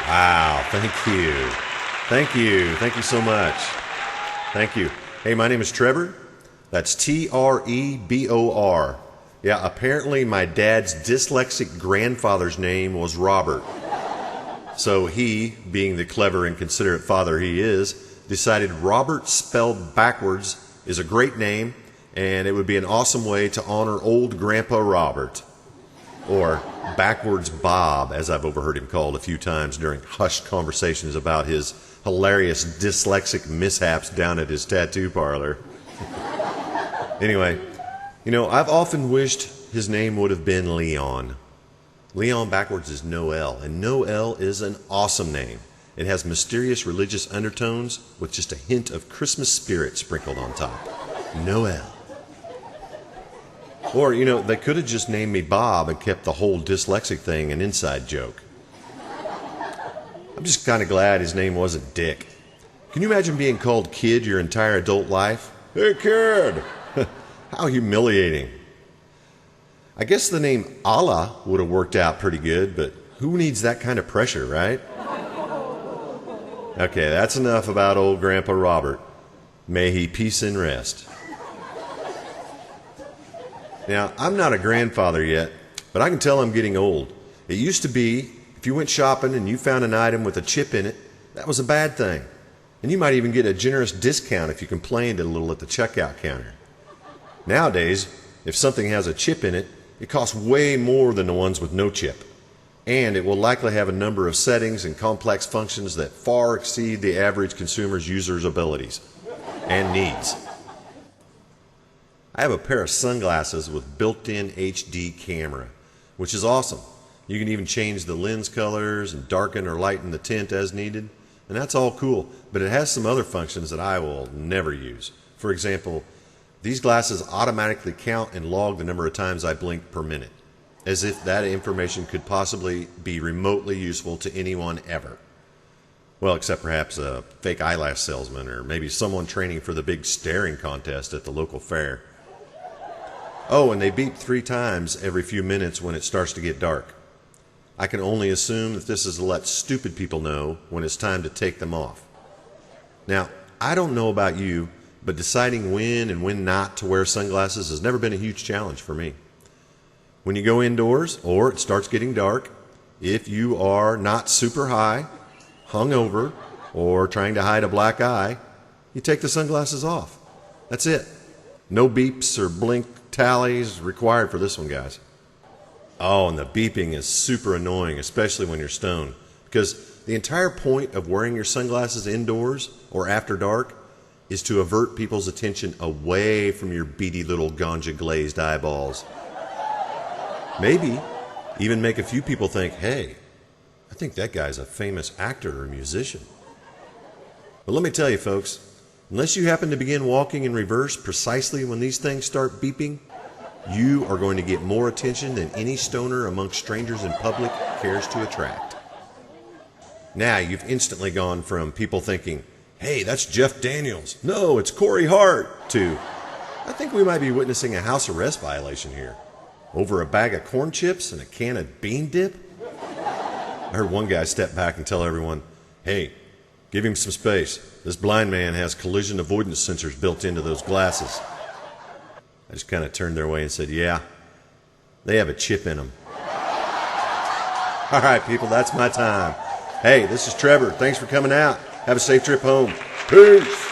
Wow, thank you. Thank you. Thank you so much. Thank you. Hey, my name is Trevor. That's T-R-E-B-O-R. Yeah, apparently my dad's dyslexic grandfather's name was Robert. So he, being the clever and considerate father he is, decided Robert spelled backwards is a great name, and it would be an awesome way to honor old Grandpa Robert. Or Backwards Bob, as I've overheard him called a few times during hushed conversations about his hilarious dyslexic mishaps down at his tattoo parlor. Anyway, I've often wished his name would have been Leon. Leon backwards is Noel, and Noel is an awesome name. It has mysterious religious undertones with just a hint of Christmas spirit sprinkled on top. Noel. Or, they could have just named me Bob and kept the whole dyslexic thing an inside joke. I'm just kind of glad his name wasn't Dick. Can you imagine being called kid your entire adult life? Hey, kid! How humiliating. I guess the name Allah would have worked out pretty good, but who needs that kind of pressure, right? Okay, that's enough about old Grandpa Robert. May he peace and rest. Now, I'm not a grandfather yet, but I can tell I'm getting old. It used to be, if you went shopping and you found an item with a chip in it, that was a bad thing. And you might even get a generous discount if you complained a little at the checkout counter. Nowadays, if something has a chip in it, it costs way more than the ones with no chip. And it will likely have a number of settings and complex functions that far exceed the average consumer's user's abilities and needs. I have a pair of sunglasses with built-in HD camera, which is awesome. You can even change the lens colors and darken or lighten the tint as needed, and that's all cool, but it has some other functions that I will never use. For example, these glasses automatically count and log the number of times I blink per minute, as if that information could possibly be remotely useful to anyone ever. Well, except perhaps a fake eyelash salesman or maybe someone training for the big staring contest at the local fair. Oh, and they beep 3 times every few minutes when it starts to get dark. I can only assume that this is to let stupid people know when it's time to take them off. Now, I don't know about you, but deciding when and when not to wear sunglasses has never been a huge challenge for me. When you go indoors or it starts getting dark, if you are not super high, hungover, or trying to hide a black eye, you take the sunglasses off. That's it. No beeps or blink tallies required for this one, guys. Oh, and the beeping is super annoying, especially when you're stoned, because the entire point of wearing your sunglasses indoors or after dark is to avert people's attention away from your beady little ganja-glazed eyeballs. Maybe even make a few people think, hey, I think that guy's a famous actor or musician. But let me tell you, folks, unless you happen to begin walking in reverse precisely when these things start beeping, you are going to get more attention than any stoner amongst strangers in public cares to attract. Now you've instantly gone from people thinking, hey, that's Jeff Daniels, no, it's Corey Hart, to, I think we might be witnessing a house arrest violation here. Over a bag of corn chips and a can of bean dip? I heard one guy step back and tell everyone, hey, give him some space. This blind man has collision avoidance sensors built into those glasses. I just kind of turned their way and said, yeah, they have a chip in them. All right, people, that's my time. Hey, this is Trevor. Thanks for coming out. Have a safe trip home. Peace.